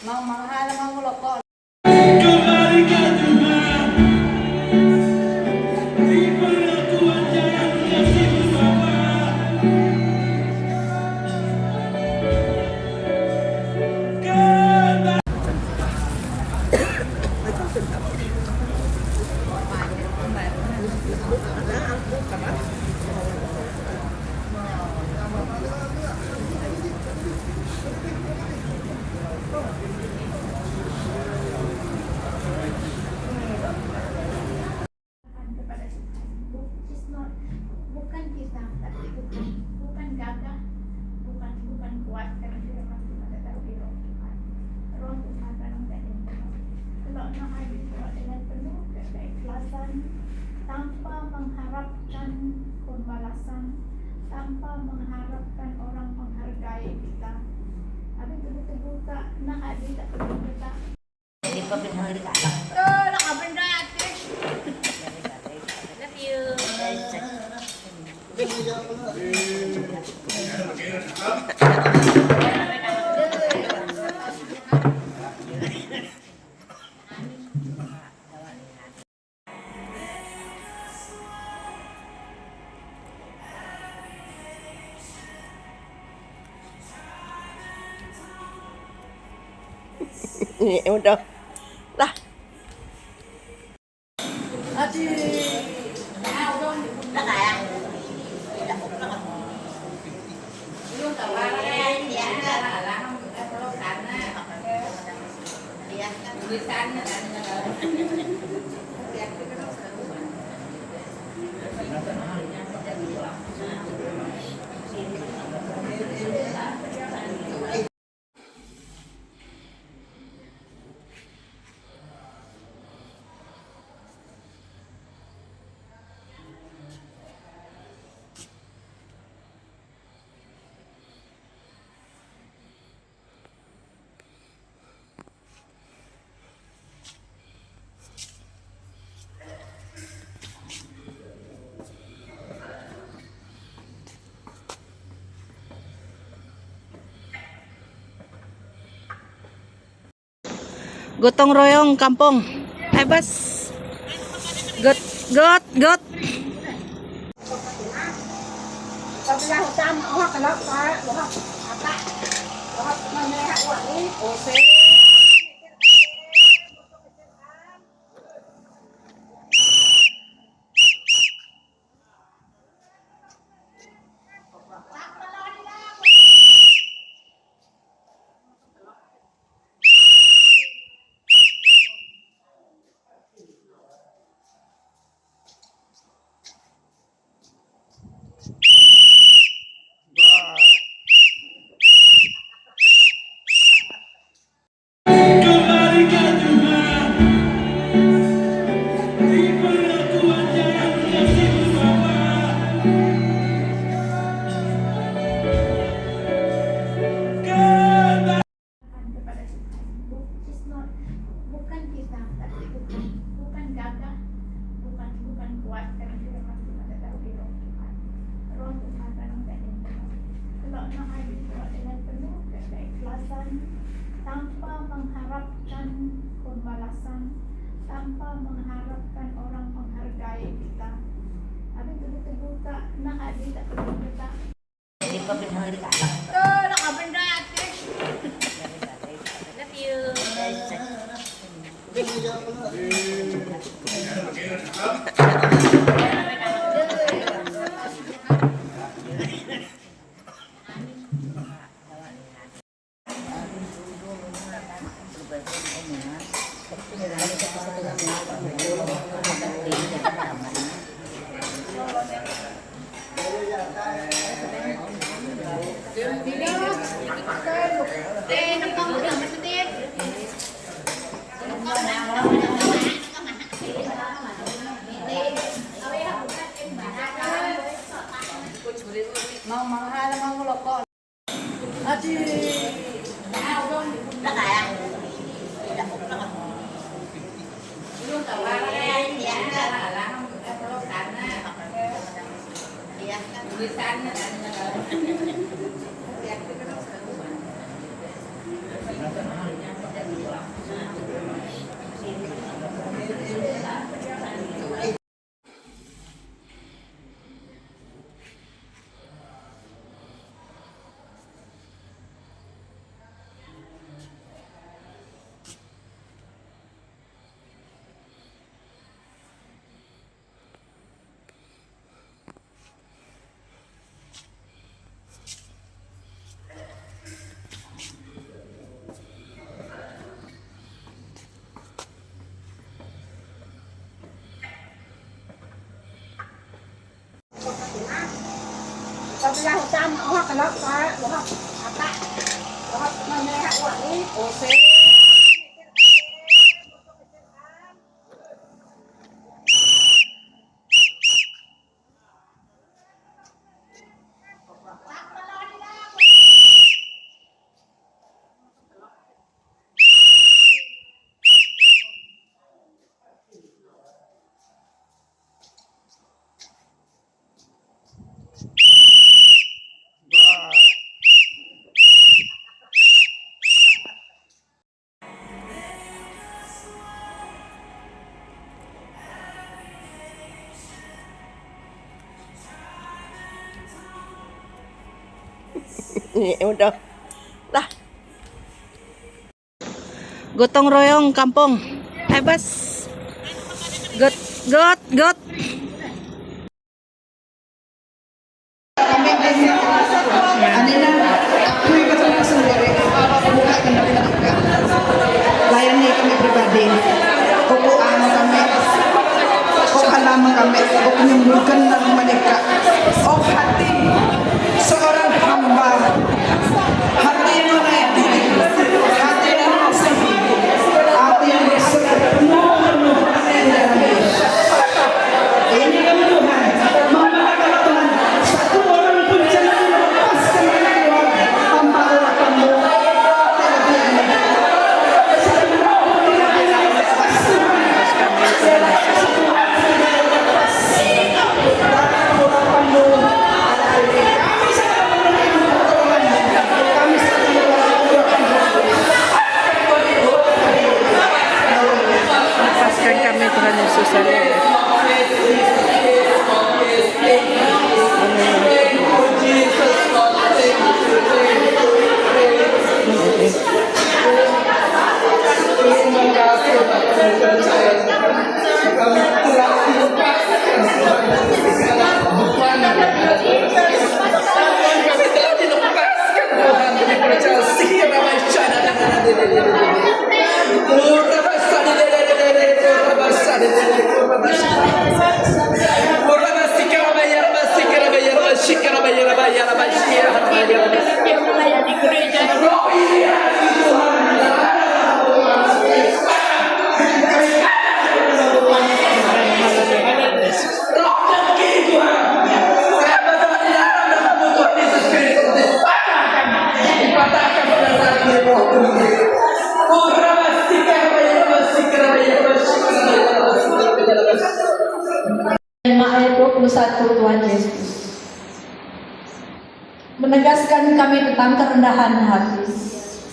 Mau mahal mau loko. Bukan kita, tapi bukan gagah, bukan kuat karena kita masih ada tahu di roh Tuhan. Roh Tuhan dalam keadaan kalau nak hadir dengan penuh keikhlasan, tanpa mengharapkan pembalasan, tanpa mengharapkan orang menghargai kita. Habis betul-betul tak nak hadir tak perlu kita. Di pemerintahan kita. Nak apa dah? Love you. Udah lah. Gotong royong kampung. Bas. Got. Bukan kita, tapi bukan gagah, bukan kuat karena kita masih ada tahu di roh Tuhan. Roh Tuhan dalam keadaan kalau nak hadir dengan penuh keikhlasan, tanpa mengharapkan pembalasan, tanpa mengharapkan orang menghargai kita. Habis betul-betul tak nak hadir tak perlu kita. Di pemerintahan kita. Nak apa dah? Love you. Saya hutan, oh kalau saya, oh apa, oh mana awak ni, oh saya. Udah. Lah. Gotong royong kampung. Bas. Got. Layani kami pribadi, kukuan kami, halaman kami, menyembuhkan mereka. Oh hati seorang hamba, hati yang layak, hati yang mengasihi, hati yang berserah penuh ini kami Tuhan, membanggakan Tuhan. Satu orang pun jangan melepaskan Tuhan, hamba Tuhan. Lepaskan kami Tuhan Yesus. Ayat 21 Tuhan Yesus menegaskan kami tentang kerendahan hati,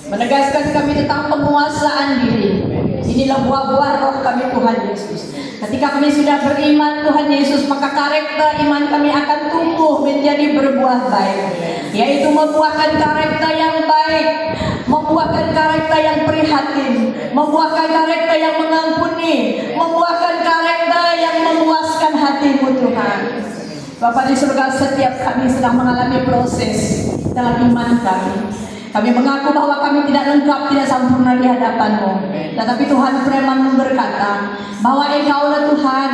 menegaskan kami tentang penguasaan diri. Inilah buah-buah roh kami Tuhan Yesus. Ketika kami sudah beriman Tuhan Yesus, maka karakter iman kami akan tumbuh menjadi berbuah baik, yaitu membuahkan karakter yang baik, membuahkan karakter yang prihatin, membuahkan karakter yang mengampuni, membuahkan karakter yang memuaskan hatimu Tuhan. Bapa di surga, setiap kami sedang mengalami proses dalam iman kami. Kami mengaku bahwa kami tidak lengkap, tidak sempurna di hadapan-Mu. Tetapi Tuhan firman-Mu berkata bahwa Engkaulah Tuhan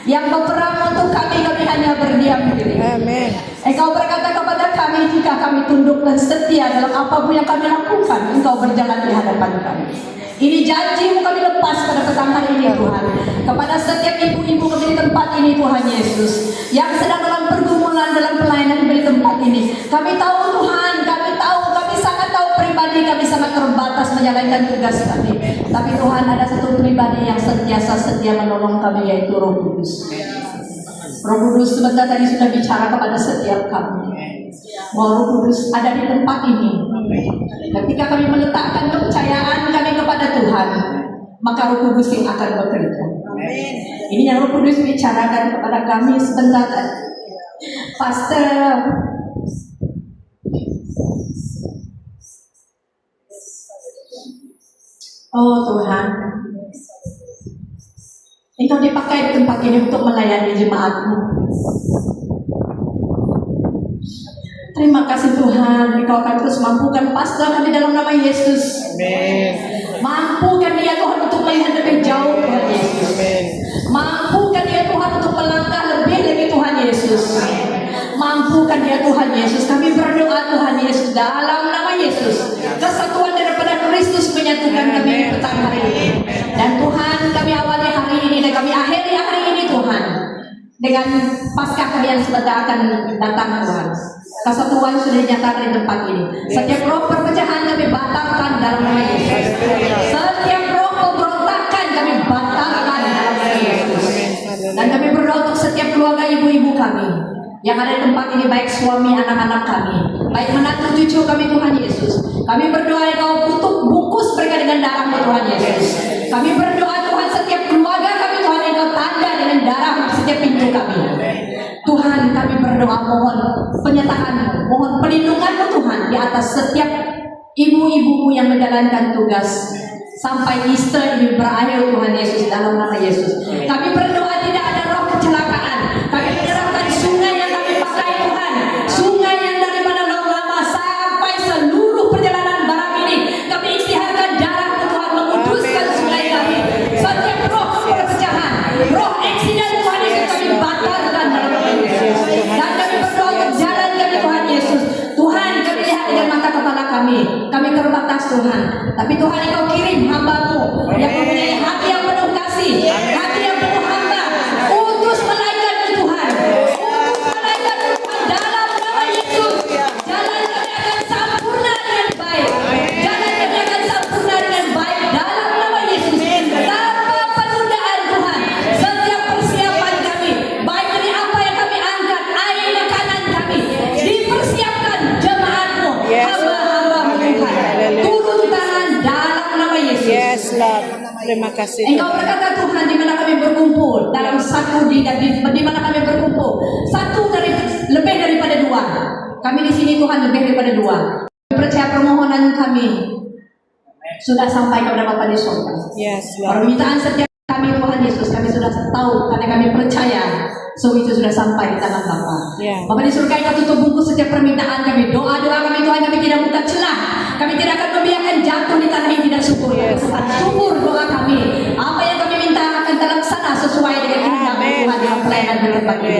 yang berperang untuk kami, kami hanya berdiam diri. Amin. Engkau berkata kepada kami, jika kami tunduk dan setia dalam apapun yang kami lakukan, Engkau berjalan di hadapan kami. Ini janji-Mu kami lepas pada petang hari ini Tuhan. Kepada setiap ibu-ibu kami di tempat ini Tuhan Yesus, yang sedang dalam pergumulan, dalam pelayanan di tempat ini. Kami tahu Tuhan, kami sangat tahu pribadi kami sangat terbatas menjalankan tugas kami. Tapi Tuhan, ada satu pribadi yang sentiasa setia menolong kami, yaitu Roh Kudus. Roh Kudus sebentar tadi sudah bicara kepada setiap kami. Bahwa Roh Kudus ada di tempat ini. Ketika kami meletakkan kepercayaan kami kepada Tuhan, maka Roh Kudus yang akan bekerja. Ini yang Roh Kudus bicarakan kepada kami sebentar tadi. Pastor, oh Tuhan, Engkau dipakai di tempat ini untuk melayani jemaat-Mu. Terima kasih Tuhan, Engkau akan terus mampukan pastor kami dalam nama Yesus. Amin. Mampukan dia Tuhan untuk melihat lebih jauh Tuhan Yesus. Amin. Mampukan dia Tuhan untuk melangkah lebih Tuhan Yesus. mampukan dia Tuhan Yesus. Kami berdoa Tuhan Yesus dalam nama Yesus. Kesatuan daripada Kristus menyatukan kami di petang hari ini. Dan Tuhan, kami awali hari ini dan kami akhiri hari ini Tuhan. Dengan Paskah kami yang sebentar akan datang Tuhan. Kesatuan sudah dinyatakan di tempat ini. Setiap roh perpecahan kami batalkan dalam nama Yesus. Setiap roh pemberontakan kami batalkan dalam nama Yesus. Dan kami berdoa untuk setiap keluarga ibu-ibu kami yang ada di tempat ini, baik suami, anak-anak kami, baik menantu cucu kami Tuhan Yesus. Kami berdoa Engkau tutup bungkus mereka dengan darah Tuhan Yesus. Kami berdoa Tuhan setiap keluarga kami Tuhan Engkau tanda dengan darah setiap pintu kami. Tuhan, kami berdoa mohon penyertaan-Mu, mohon perlindungan-Mu Tuhan di atas setiap ibu-ibumu yang menjalankan tugas sampai Easter ini berakhir Tuhan Yesus dalam nama Yesus. Kami berdoa tidak ada roh kecelakaan. Kami menyerahkan sungai yang kami pakai Tuhan, sungai yang daripada lama sampai seluruh perjalanan barang ini kami istiharkan darah Tuhan menguduskan sungai kami. Setiap roh perpecahan, roh eksiden Tuhan Yesus kami batalkan dalam nama Yesus. Dan kami berdoa untuk jalan kami Tuhan Yesus. Tuhan, kami lihat dengan mata kepala kami terbatas Tuhan. Tapi Tuhan Engkau kirim hamba-Mu yang mempunyai hati yang penuh kasih, hati yang penuh hamba. Utus malaikat-Mu Tuhan, utus malaikat-Mu Tuhan dalam nama Yesus. Jalan kami akan sempurna dengan baik. Jalan kami akan sempurna dengan baik dalam nama Yesus. Tanpa penundaan Tuhan, setiap persiapan kami, baik dari apa yang kami angkat, air makanan kami, dipersiapkan jemaat-Mu, hamba-hamba-Mu Tuhan. Turun tangan dalam nama Yesus. Yes, Lord. Terima kasih. Engkau berkata Tuhan, di mana kami berkumpul dalam satu di mana kami berkumpul satu dari lebih daripada dua. Kami di sini Tuhan lebih daripada dua. Kami percaya permohonan kami sudah sampai kepada Bapa di surga. Yes, Lord. Permintaan setiap kami Tuhan Yesus kami sudah tahu karena kami percaya. So itu sudah sampai di tangan Bapa. Yeah. Bapa di surga, Engkau tutup bungkus setiap permintaan kami. Doa-doa kami Tuhan, kami tidak buka celah. Kami tidak akan membiarkan jatuh di tanah yang tidak subur. Yes. Subur doa kami. Apa yang kami minta akan terlaksana sesuai dengan kehendak-Mu Tuhan dalam pelayanan di tempat ini.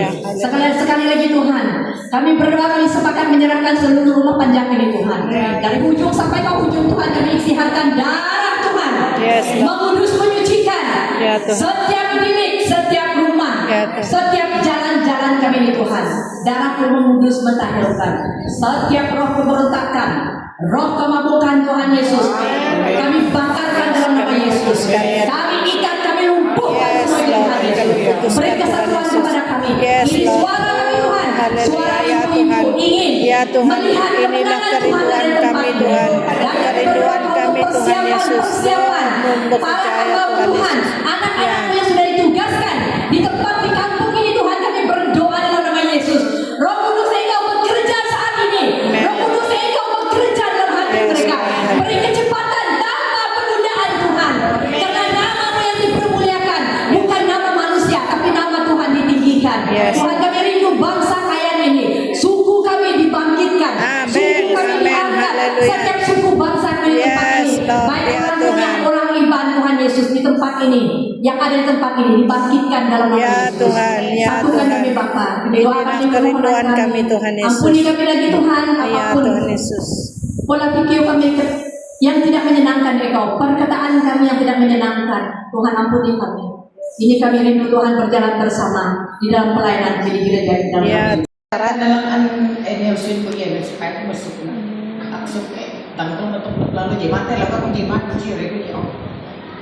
Sekali lagi Tuhan, kami berdoa, kami sepakat menyerahkan seluruh rumah panjang ini Tuhan. Dari ujung sampai ke ujung Tuhan, kami istiharkan darah Tuhan. Yes, Lord. Mengudus, menyucikan Ya, Tuhan. setiap bilik, setiap rumah, Ya, Tuhan. setiap jalan-jalan kami ini Tuhan. Darah-Mu mengudus, mentahirkan setiap roh pemberontakan, roh kemabukan Tuhan Yesus. Kami bakarkan dalam nama Yesus. Kami ikat, kami lumpuhkan Yes, semua ini Lord. Tuhan Yesus. Kami putuskan, Beri Tuhan kesatuan Yesus. kepada kami. Yes, Ini Lord. suara kami Tuhan. Haleluya, Suara ya ibu-ibu Tuhan. ingin Ya Tuhan, melihat inilah kemenangan Tuhan kerinduan ada di tempat kami, ini. Tuhan. Dan kami Kerinduan berdoa kami, untuk Tuhan Yesus. persiapan. Untuk Para percaya, hamba Tuhan Tuhan, Yesus. anak-anakmu yang sudah ditugaskan di tempat di kampung ini Tuhan, kami berdoa dalam nama Yesus. Roh Kudus Engkau bekerja saat ini. Roh Kudus Engkau bekerja dalam hati Yes, mereka. Tuhan. Beri kecepatan tanpa penundaan Tuhan. Karena nama-Mu yang dipermuliakan, bukan nama manusia, tapi nama Tuhan ditinggikan. Yes. Tuhan, kami rindu bangsa kaya ini. Suku kami dibangkitkan. Amen, Suku kami amen, diangkat. haleluya. Setiap suku bangsa kami di tempat Yes, ini. Lord, Baik ya orang Tuhan. Tuhan, orang Iban Tuhan Yesus di tempat ini, yang ada di tempat ini dibangkitkan dalam nama Ya Yesus. Tuhan, ya Satukan Tuhan. kami Bapa. Inilah Doa kami, kerinduan permohonan kami, Tuhan Yesus. Ampuni kami lagi Tuhan, Ya apapun Tuhan Yesus. pola pikir kami yang tidak menyenangkan Engkau, perkataan kami yang tidak menyenangkan. Tuhan ampuni kami. Ini kami rindu Tuhan berjalan bersama di dalam pelayanan di gereja di dalam Ya Dalam energi ko yan, supaya masuk na. Aksok tangkol na itong lalo di mata, laga kung di mata, siyempre ko yun.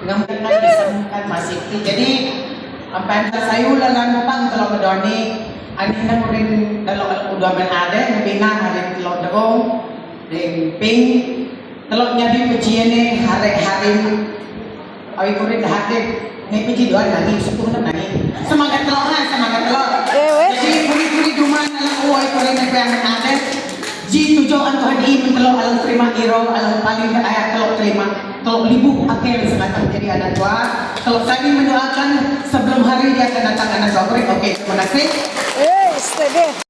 Ngayon na isang masik. Jadi, ang panta sa'yo lalang pang kalau madoni, anin na ko rin dalawa udah man ada, nabina harin tilo dagong, rin ping, talo niya di pajiyane hari-harin, ay ko rin hatin, may pajiduan nangin, suko na nangin. Semangat telo ha, semangat telo. Jadi kuri-kuri duman alang uway ko rin nagbayang natin. Ji tujuan Tuhan iman telo alang terima iro, alang paling ayat telo terima. Telo libu akhir sangatang jadi ada dua. Kalau kami mendoakan sebelum hari dia akan datang anak sobri. Oke, terima kasih. steady.